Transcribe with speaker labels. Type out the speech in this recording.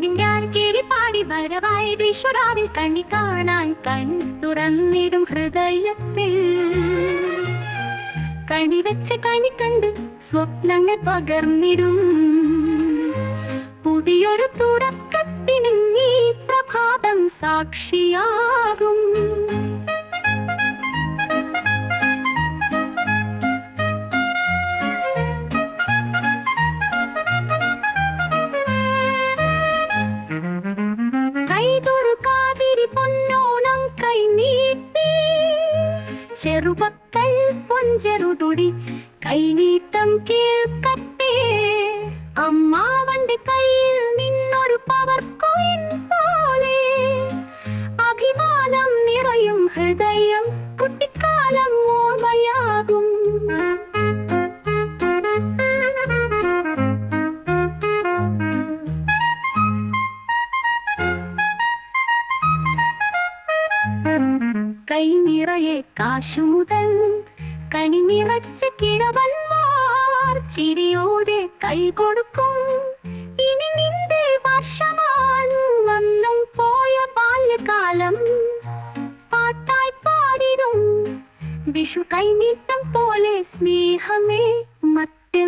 Speaker 1: ഞാൻ കേറി പാടി വരവായി വിഷുരാവിൽ കണ്ണി കാണാൻ കൺ തുറന്നിടും ഹൃദയത്തിൽ കണി വെച്ച് കണി കണ്ട് സ്വപ്നങ്ങൾ പകർന്നിടും പുതിയൊരു തുടക്കത്തിന് ഈ പ്രഭാതം സാക്ഷിയാകും. ചെറുപക്കൽ പൊഞ്ചെറുതുടി കൈനീട്ടം കേൾക്കട്ടെ. അമ്മാവന്റെ കയ്യിൽ നിന്നൊരു പവർ കോയിൻ പോലെ അഭിമാനം നിറയും ഹൃദയം കുട്ടിക്കാലം ഓർമ്മയാകും. കൈ നിറയെ കാശുമുതൽ കണി നിറച്ച കിഴവന്മാർ ചിരിയോടെ കൈ കൊടുക്കും. ഇനി നിന്റെ വർഷമാണ് വന്നും പോയ ബാല്യകാലം പാട്ടായി പാടിടും. വിഷു കൈനീട്ടം പോലെ സ്നേഹമേ മറ്റേ